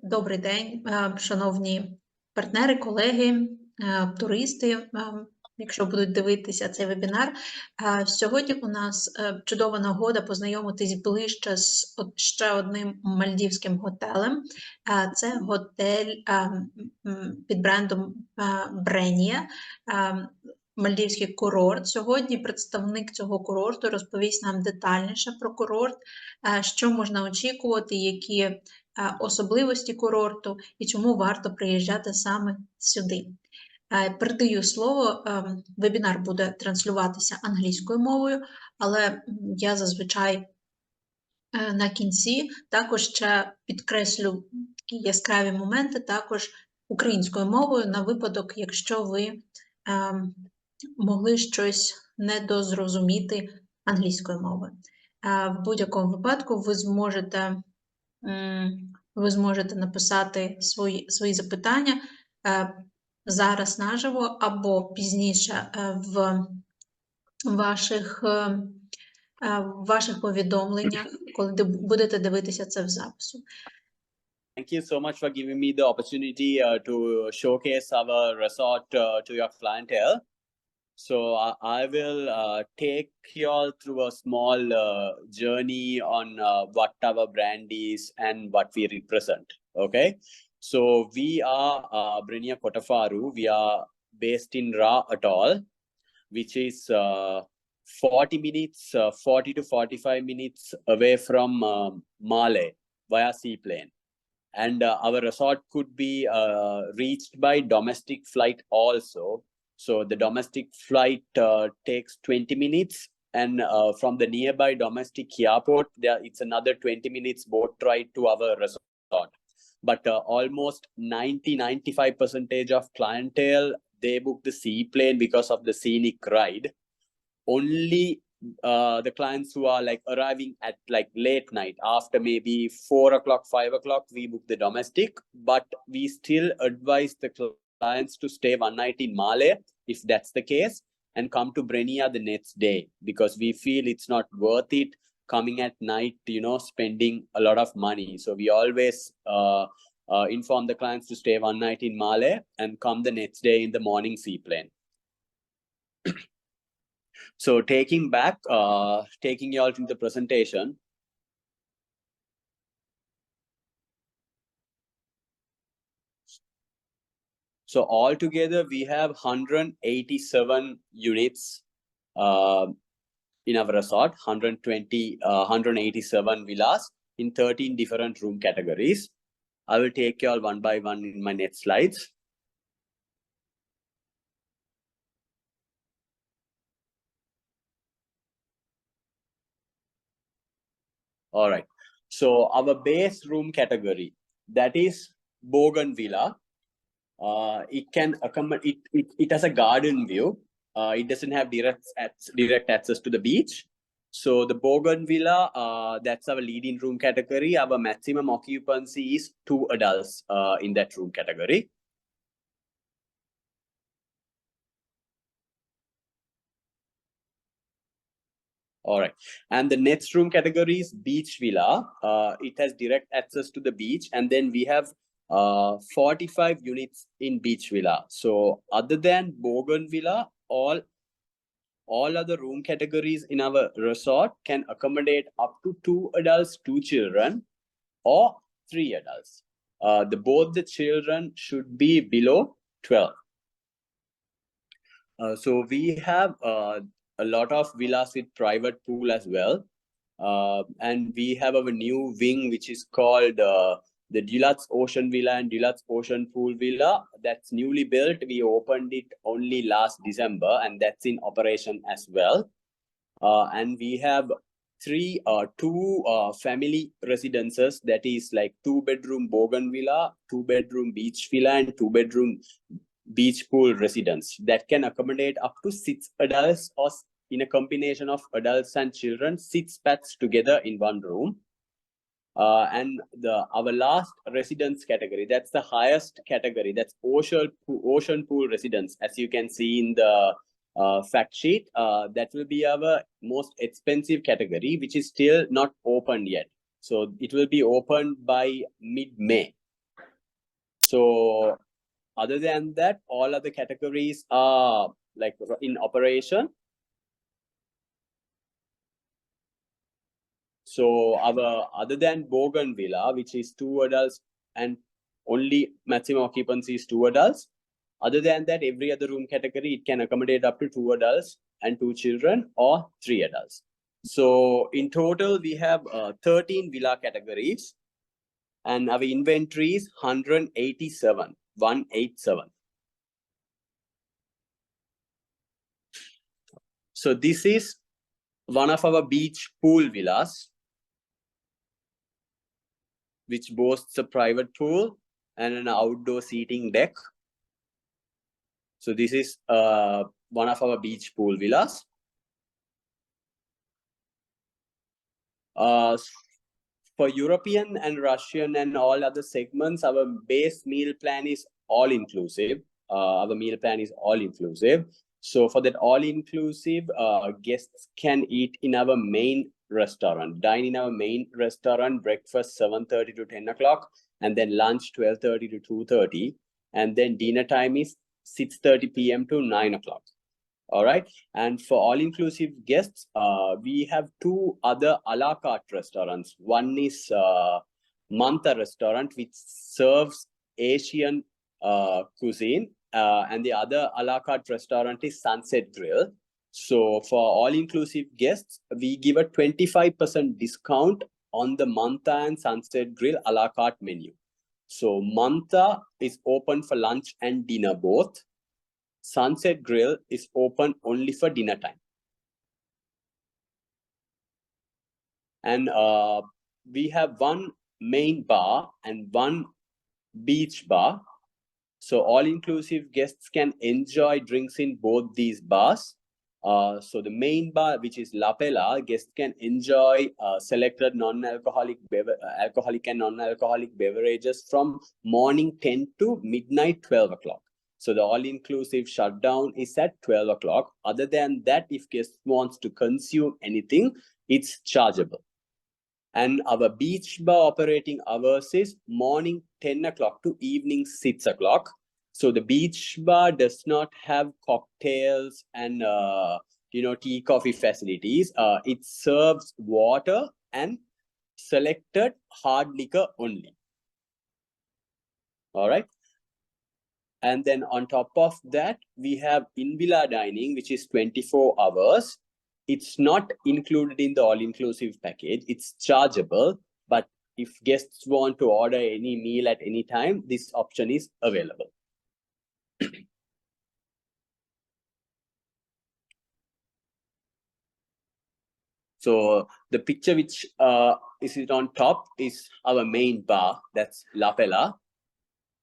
Добрий день, шановні партнери, колеги, туристи, якщо будуть дивитися цей вебінар. Сьогодні у нас чудова нагода познайомитись ближче з ще одним мальдівським готелем. Це готель під брендом Brennia, Мальдівський курорт. Сьогодні представник цього курорту розповість нам детальніше про курорт, що можна очікувати, які особливості курорту і чому варто приїжджати саме сюди. Передаю слово, вебінар буде транслюватися англійською мовою, але я зазвичай на кінці також ще підкреслю такі яскраві моменти також українською мовою на випадок, якщо ви могли щось недозрозуміти англійською мовою. В будь-якому випадку ви зможете написати свої запитання зараз наживо або пізніше в ваших повідомленнях, коли будете дивитися це в запису. Thank you so much for giving me the opportunity to showcase our resort to your clientele. So I will take you all through a small journey on what our brand is and what we represent. Okay, so we are Brennia Kottefaru. We are based in Atoll, which is 40 to 45 minutes away from Male via seaplane. And our resort could be reached by domestic flight also. So the domestic flight takes 20 minutes, and from the nearby domestic airport, it's another 20 minutes boat ride to our resort. But almost 90-95% of clientele, they book the seaplane because of the scenic ride. Only the clients who are like arriving at like late night, after maybe 4 o'clock, 5 o'clock, we book the domestic, but we still advise the clients to stay one night in Male, if that's the case, and come to Brennia the next day, because we feel it's not worth it coming at night, spending a lot of money. So we always inform the clients to stay one night in Male and come the next day in the morning seaplane. So taking you all to the presentation. So altogether, we have 187 units in our resort, 187 villas in 13 different room categories. I will take you all one by one in my next slides. All right. So our base room category, that is Bougainvillea. It can accommodate, it has a garden view. It doesn't have direct access to the beach. So the Bougainvillea, that's our leading room category. Our maximum occupancy is 2 adults in that room category. All right. And the next room category is Beach Villa. It has direct access to the beach. And then we have 45 units in Beach Villa. So other than Bougainvillea, all other room categories in our resort can accommodate up to 2 adults, 2 children, or 3 adults. Both the children should be below 12. So we have a lot of villas with private pool as well. And we have our new wing, which is called the Deluxe Ocean Villa and Deluxe Ocean Pool Villa. That's newly built. We opened it only last December, and that's in operation as well. And we have two family residences, that is like 2-bedroom Bougainvillea, 2-bedroom Beach Villa, and 2-bedroom beach pool residence that can accommodate up to 6 adults, or in a combination of adults and children, 6 pets together in one room. And our last residence category, that's the highest category, that's ocean pool residence. As you can see in the fact sheet, that will be our most expensive category, which is still not opened yet. So it will be opened by mid-May. So other than that, all other categories are like in operation. So our other than Bougainvillea, which is 2 adults and only maximum occupancy is 2 adults. Other than that, every other room category, it can accommodate up to 2 adults and 2 children or 3 adults. So in total, we have 13 villa categories, and our inventory is 187, 187. So this is one of our beach pool villas, which boasts a private pool and an outdoor seating deck. So this is one of our beach pool villas. For European and Russian and all other segments, our base meal plan is all inclusive. Our meal plan is all inclusive. So for that all inclusive, guests can eat in our main restaurant, dine in our main restaurant, breakfast 7:30 to 10 o'clock, and then lunch 12:30 to 2:30, and then dinner time is 6:30 p.m. to 9 o'clock. All right. And for all inclusive guests, we have 2 other a la carte restaurants. One is Manta restaurant, which serves Asian cuisine, and the other a la carte restaurant is Sunset Grill. So for all inclusive guests, we give a 25% discount on the Manta and Sunset Grill a la carte menu. So Manta is open for lunch and dinner both. Sunset Grill is open only for dinner time. And we have 1 main bar and 1 beach bar. So all-inclusive guests can enjoy drinks in both these bars. So the main bar, which is La Pella, guests can enjoy selected non-alcoholic alcoholic and non-alcoholic beverages from morning 10 to midnight 12 o'clock. So the all-inclusive shutdown is at 12 o'clock. Other than that, if guests wants to consume anything, it's chargeable. And our beach bar operating hours is morning 10 o'clock to evening 6 o'clock. So the beach bar does not have cocktails and tea, coffee facilities. It serves water and selected hard liquor only. All right. And then on top of that, we have in-villa dining, which is 24 hours. It's not included in the all-inclusive package. It's chargeable. But if guests want to order any meal at any time, this option is available. So the picture which is it on top is our main bar. That's La Pella.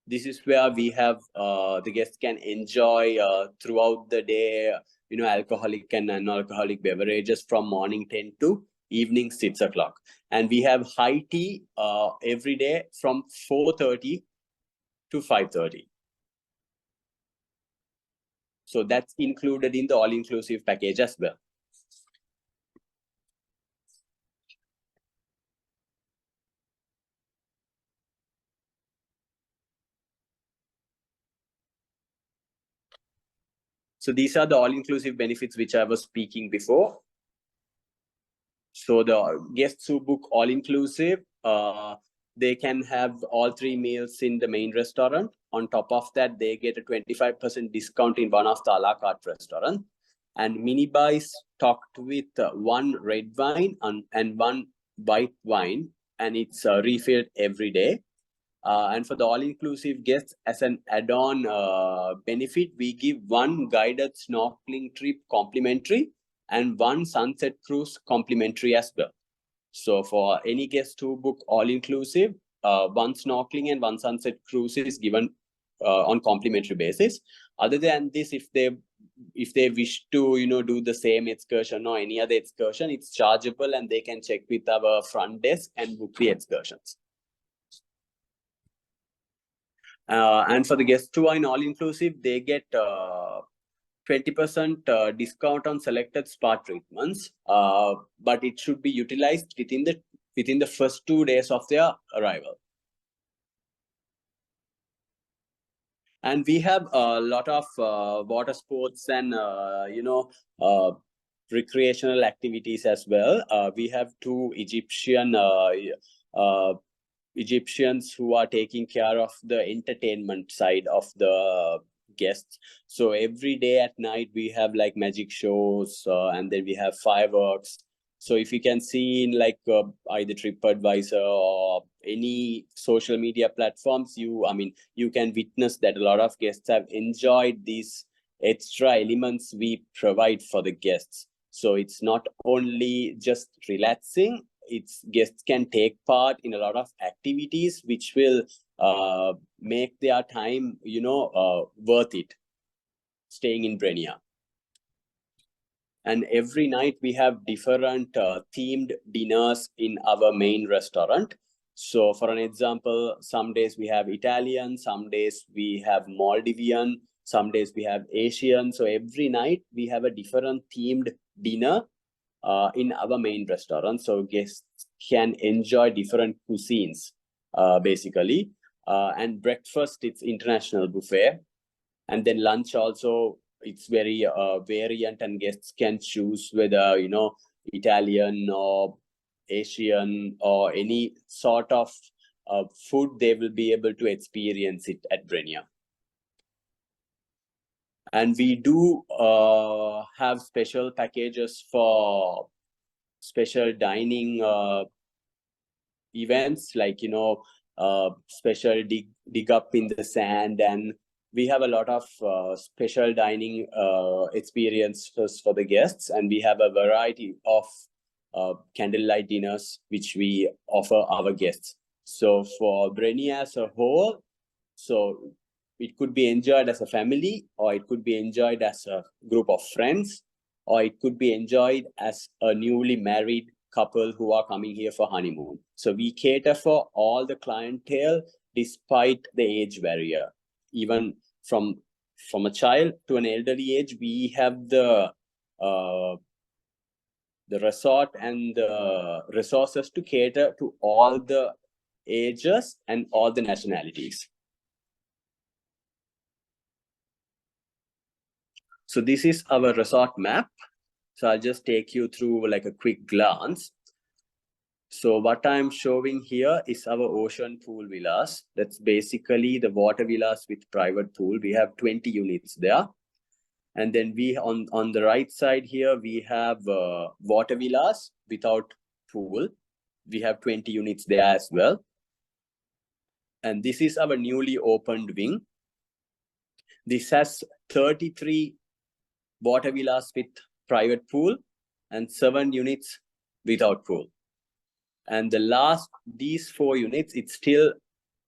This is where we have the guests can enjoy throughout the day, alcoholic and non-alcoholic beverages from morning 10 to evening 6 o'clock. And we have high tea every day from 4:30 to 5:30. So that's included in the all-inclusive package as well. So these are the all-inclusive benefits which I was speaking before. So the guests who book all-inclusive, they can have all 3 meals in the main restaurant. On top of that, they get a 25% discount in one of the a la carte restaurants. And minibar is stocked with 1 red wine and 1 white wine, and it's refilled every day. And for the all-inclusive guests, as an add-on benefit, we give 1 guided snorkeling trip complimentary and 1 sunset cruise complimentary as well. So for any guest who book all-inclusive, 1 snorkeling and 1 sunset cruise is given on complimentary basis. Other than this, if they wish to do the same excursion or any other excursion, it's chargeable, and they can check with our front desk and book the excursions. And for the guests who are in all-inclusive, they get 20% discount on selected spa treatments, but it should be utilized within the within the first 2 days of their arrival. And we have a lot of water sports and, recreational activities as well. We have 2 Egyptians who are taking care of the entertainment side of the guests. So every day at night we have like magic shows, and then we have fireworks. So if you can see in like either TripAdvisor or any social media platforms, you can witness that a lot of guests have enjoyed these extra elements we provide for the guests. So it's not only just relaxing, guests can take part in a lot of activities which will make their time, worth it, staying in Brennia. And every night we have different themed dinners in our main restaurant. So for an example, some days we have Italian, some days we have Maldivian, some days we have Asian. So every night we have a different themed dinner in our main restaurant. So guests can enjoy different cuisines, basically. And breakfast, it's international buffet. And then lunch also, it's very variant, and guests can choose whether, Italian or Asian or any sort of food they will be able to experience it at Brennia. And we do have special packages for special dining events, like, special dig up in the sand. And we have a lot of special dining experiences for the guests. And we have a variety of candlelight dinners which we offer our guests. So for Brennia as a whole, so it could be enjoyed as a family, or it could be enjoyed as a group of friends, or it could be enjoyed as a newly married couple who are coming here for honeymoon. So we cater for all the clientele despite the age barrier. Even from a child to an elderly age, we have the resort and the resources to cater to all the ages and all the nationalities. So this is our resort map. So I'll just take you through like a quick glance. So what I'm showing here is our ocean pool villas. That's basically the water villas with private pool. We have 20 units there. And then we on the right side here, we have water villas without pool. We have 20 units there as well. And this is our newly opened wing. This has 33 water villas with private pool and 7 units without pool. And these 4 units, it's still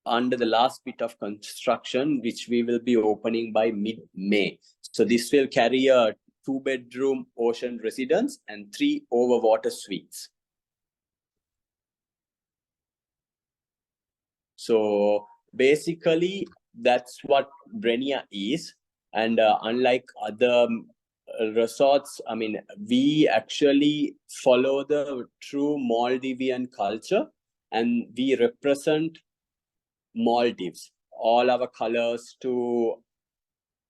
under the last bit of construction, which we will be opening by mid-May. So this will carry a 2-bedroom ocean residence and 3 overwater suites. So basically, that's what Brennia is. And unlike other resorts, we actually follow the true Maldivian culture, and we represent Maldives. All our colors to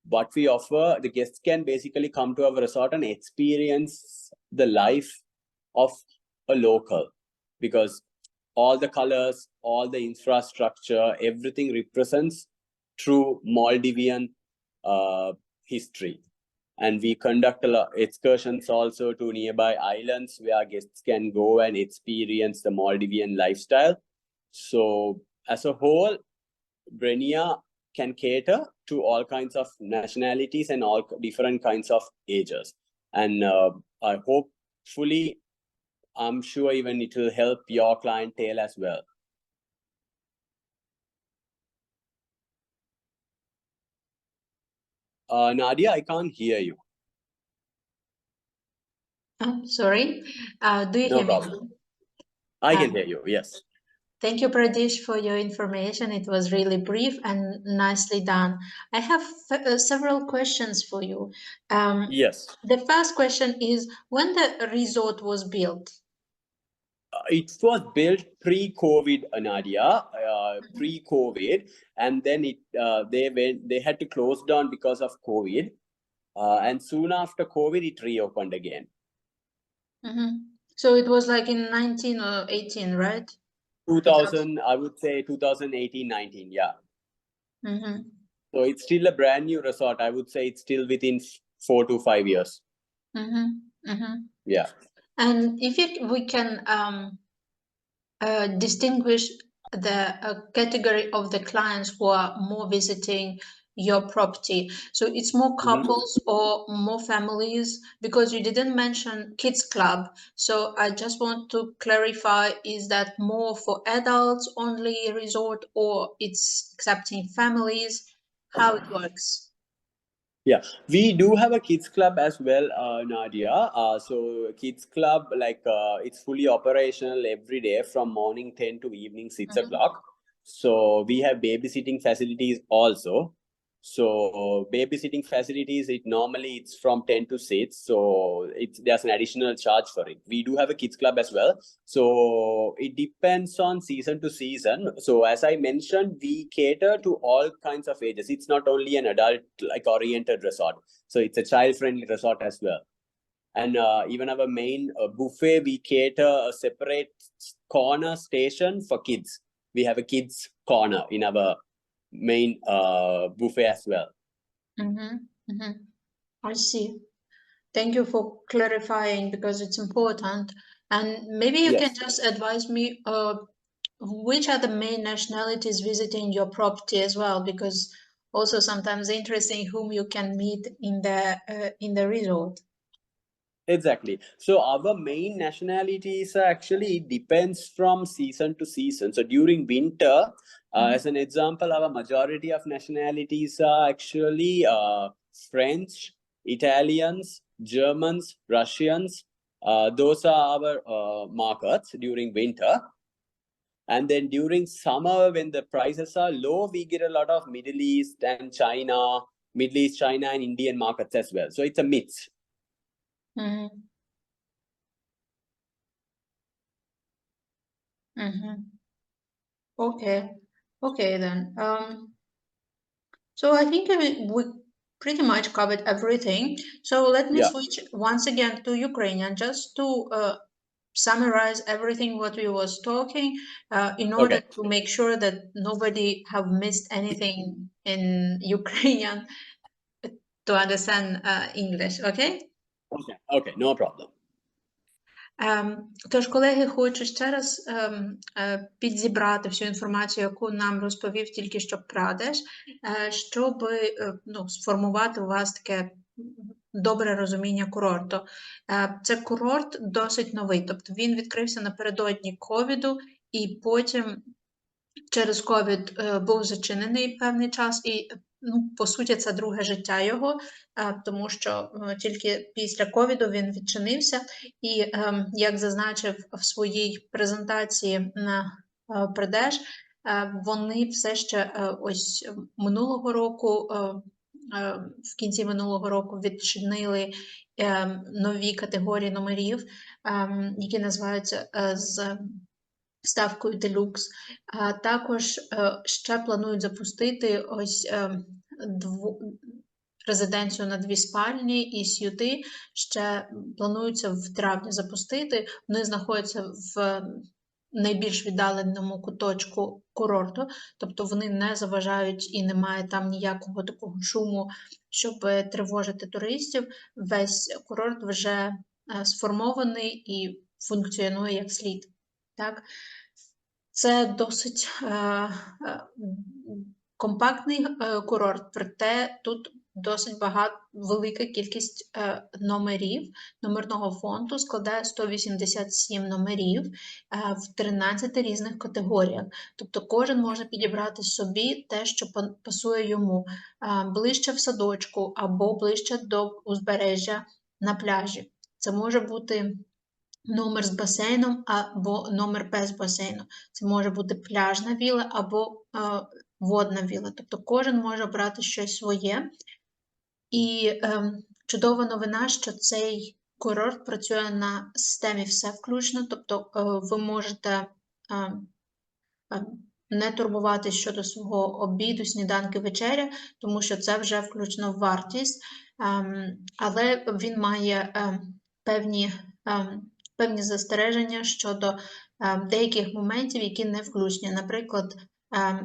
what we offer, the guests can basically come to our resort and experience the life of a local, because all the colors, all the infrastructure, everything represents true Maldivian history. And we conduct a lot of excursions also to nearby islands where guests can go and experience the Maldivian lifestyle. So as a whole, Brennia can cater to all kinds of nationalities and all different kinds of ages. And I hopefully, I'm sure even it will help your clientele as well. Nadia, I can't hear you. Oh, sorry. Do you No hear problem. me? I can hear you, yes. Thank you, Pradeš, for your information. It was really brief and nicely done. I have several questions for you. Yes. The first question is, when the resort was built? It was built pre-COVID, Nadia, pre-COVID, and then they had to close down because of COVID, and soon after COVID, it reopened again. So it was like in 19 or 18, right? 2000, I would say 2018, 19, yeah. So it's still a brand new resort. I would say it's still within 4 to 5 years. Yeah. And if we can distinguish the category of the clients who are more visiting your property, so it's more couples or more families, because you didn't mention kids club. So I just want to clarify, is that more for adults only resort, or it's accepting families? How it works? Yeah, we do have a kids club as well, Nadia. So kids club, like it's fully operational every day from morning 10 to evening 6 o'clock. So we have babysitting facilities also. So babysitting facilities, it's from 10 to 6. So there's an additional charge for it. We do have a kids club as well. So it depends on season to season. So as I mentioned, we cater to all kinds of ages. It's not only an adult oriented resort. So it's a child friendly resort as well. And even our main buffet, we cater a separate corner station for kids. We have a kids corner in our main buffet as well. I see. Thank you for clarifying, because it's important. And maybe you can just advise me which are the main nationalities visiting your property as well, because also sometimes interesting whom you can meet in the resort. Exactly. So our main nationalities actually depends from season to season. So during winter, as an example, our majority of nationalities are actually French, Italians, Germans, Russians. Those are our markets during winter. And then during summer, when the prices are low, we get a lot of Middle East, China, and Indian markets as well. So it's a mix. Okay then. So I think we pretty much covered everything. So let me switch once again to Ukrainian, just to summarize everything what we was talking, in order to make sure that nobody have missed anything in Ukrainian to understand English, okay? Okay, no problem. Тож, колеги, хочу ще раз підзібрати всю інформацію, яку нам розповів тільки що Прадеш, щоб сформувати у вас таке добре розуміння курорту. Це курорт досить новий, тобто він відкрився напередодні ковіду, і потім через ковід був зачинений певний час, і по суті, це друге життя його, тому що тільки після ковіду він відчинився. І, як зазначив в своїй презентації на Прадеш, вони все ще ось минулого року, в кінці минулого року відчинили нові категорії номерів, які називаються з ставкою делюкс. Також ще планують запустити ось резиденцію на 2 спальні і сюти. Ще плануються в травні запустити. Вони знаходяться в найбільш віддаленому куточку курорту, тобто вони не заважають і немає там ніякого такого шуму, щоб тривожити туристів. Весь курорт вже сформований і функціонує як слід. Так? Це досить компактний курорт, проте тут досить велика кількість номерів. Номерного фонду складає 187 номерів в 13 різних категоріях. Тобто кожен може підібрати собі те, що пасує йому. Ближче в садочку або ближче до узбережжя на пляжі. Це може бути номер з басейном або номер без басейну. Це може бути пляжна віла або водна віла. Тобто кожен може обрати щось своє. І чудова новина, що цей Курорт працює на системі «все включно», тобто ви можете не турбуватись щодо свого обіду, сніданки, вечеря, тому що це вже включно в вартість, але він має певні застереження щодо деяких моментів, які не включені. Наприклад,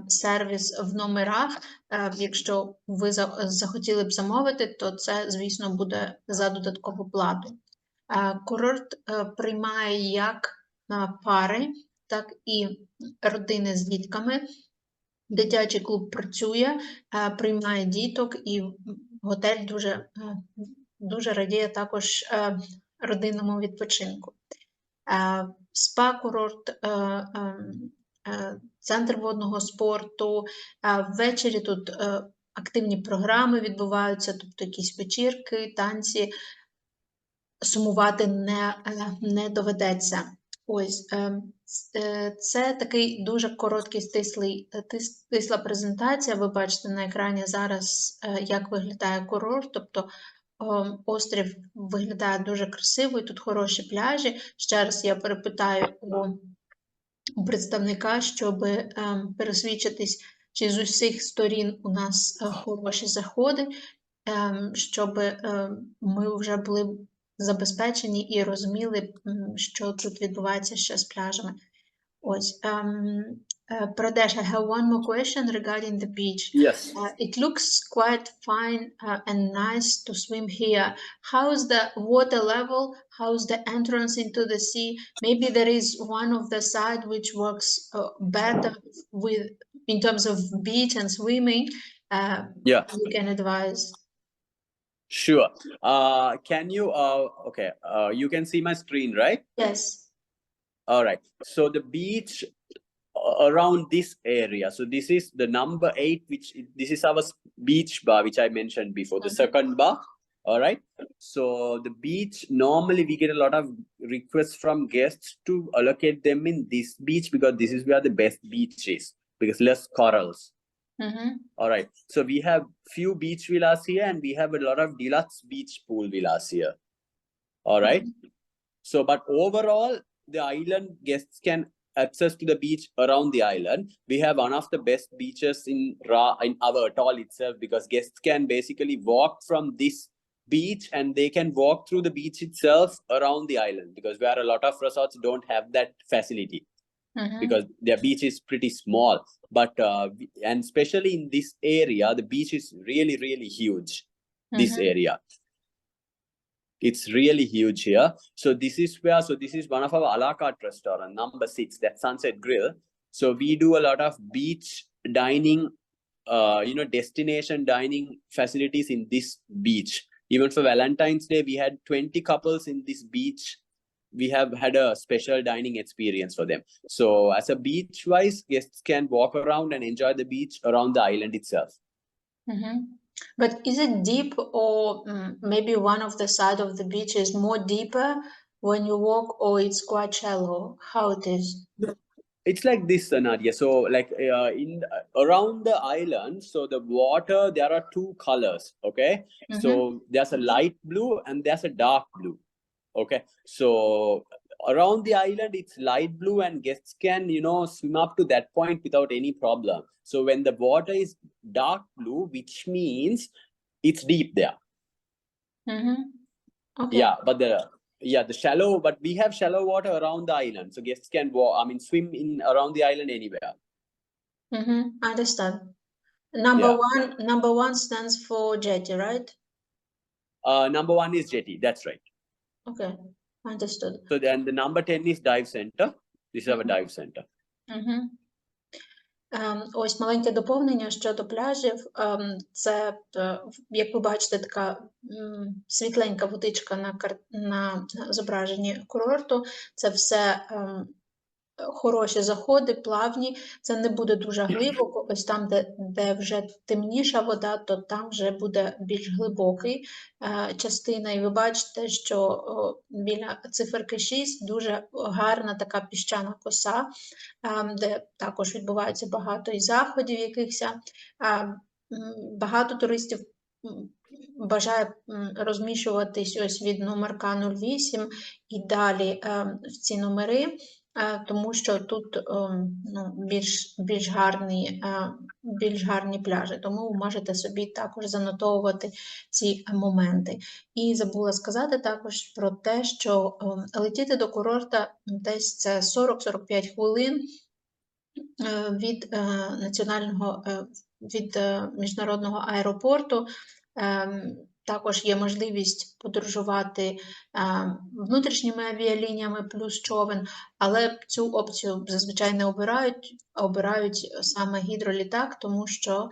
сервіс в номерах, якщо ви захотіли б замовити, то це, звісно, буде за додаткову плату. Курорт приймає як пари, так і родини з дітками. Дитячий клуб працює, приймає діток, і готель дуже радіє також родинному відпочинку. Спа-курорт, центр водного спорту. Ввечері тут активні програми відбуваються, тобто якісь вечірки, танці. Сумувати не доведеться. Ось, це такий дуже короткий, стисла презентація. Ви бачите на екрані зараз, як виглядає курорт, тобто острів виглядає дуже красиво, і тут хороші пляжі. Ще раз я перепитаю у представника, щоб пересвідчитись, чи з усіх сторін у нас хороші заходи, щоб ми вже були забезпечені і розуміли, що тут відбувається ще з пляжами. Ось. Pradesh, I have one more question regarding the beach. Yes. It looks quite fine and nice to swim here. How is the water level? How is the entrance into the sea? Maybe there is one of the side which works better in terms of beach and swimming. Yeah. You can advise. Sure. Can you, okay, you can see my screen, right? Yes. All right. So the beach around this area. So this is the number 8, this is our beach bar, which I mentioned before, the second bar. All right. So the beach, normally we get a lot of requests from guests to allocate them in this beach because this is where the best beach is, because less corals. All right. So we have few beach villas here, and we have a lot of deluxe beach pool villas here. All right. So, but overall, the island guests can access to the beach around the island. We have one of the best beaches in our atoll itself, because guests can basically walk from this beach and they can walk through the beach itself around the island, because where a lot of resorts don't have that facility. Because their beach is pretty small, but and especially in this area, the beach is really, really huge. This area, it's really huge here. So this is one of our a la carte restaurant, number 6, that Sunset Grill. So we do a lot of beach dining, destination dining facilities in this beach. Even for Valentine's Day, we had 20 couples in this beach. We have had a special dining experience for them. So as a beach wise, guests can walk around and enjoy the beach around the island itself. But is it deep, or maybe one of the side of the beach is more deeper when you walk, or it's quite shallow? How it is? It's like this, Nadia. So like around the island, so the water, there are 2 colors. Okay. So there's a light blue and there's a dark blue. Okay, so around the island it's light blue, and guests can swim up to that point without any problem. So when the water is dark blue, which means it's deep there. Okay. Yeah, but the shallow, but we have shallow water around the island, so guests can swim in around the island anywhere. Understand. Number one stands for jetty, right? Number 1 is jetty, that's right. Okay, understood. So then the number 10 is dive center. This is our dive center. Ось маленьке доповнення щодо пляжів. Це, як ви бачите, така світленька водичка на зображенні курорту. Це все хороші заходи, плавні. Це не буде дуже глибоко. Ось там, де вже темніша вода, то там вже буде більш глибокий частина. І ви бачите, що біля циферки 6 дуже гарна така піщана коса, де також відбувається багато і заходів якихось. Багато туристів бажає розміщуватись ось від номерка 08 і далі в ці номери, тому що тут більш гарні пляжі, тому ви можете собі також занотовувати ці моменти. І забула сказати також про те, що летіти до курорта десь це 40-45 хвилин від від міжнародного аеропорту. Також є можливість подорожувати внутрішніми авіалініями плюс човен, але цю опцію зазвичай не обирають саме гідролітак, тому що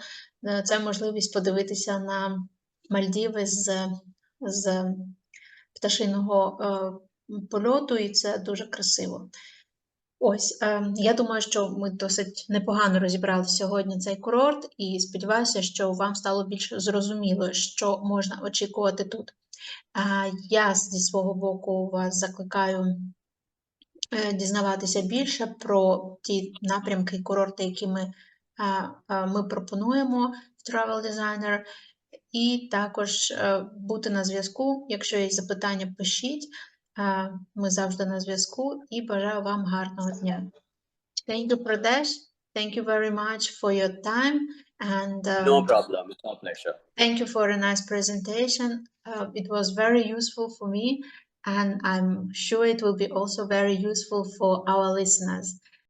це можливість подивитися на Мальдіви з пташиного польоту, і це дуже красиво. Ось, я думаю, що ми досить непогано розібрали сьогодні цей курорт, і сподіваюся, що вам стало більш зрозуміло, що можна очікувати тут. Я зі свого боку вас закликаю дізнаватися більше про ті напрямки і курорти, які ми пропонуємо в Тревел Дизайнер, і також бути на зв'язку. Якщо є запитання, пишіть. Ми завжди на зв'язку і бажаю вам гарного дня. Thank you, Pradеш. Thank you very much for your time. And No problem. It's our pleasure. thank you for a nice presentation. It was very useful for me, and I'm sure it will be also very useful for our listeners.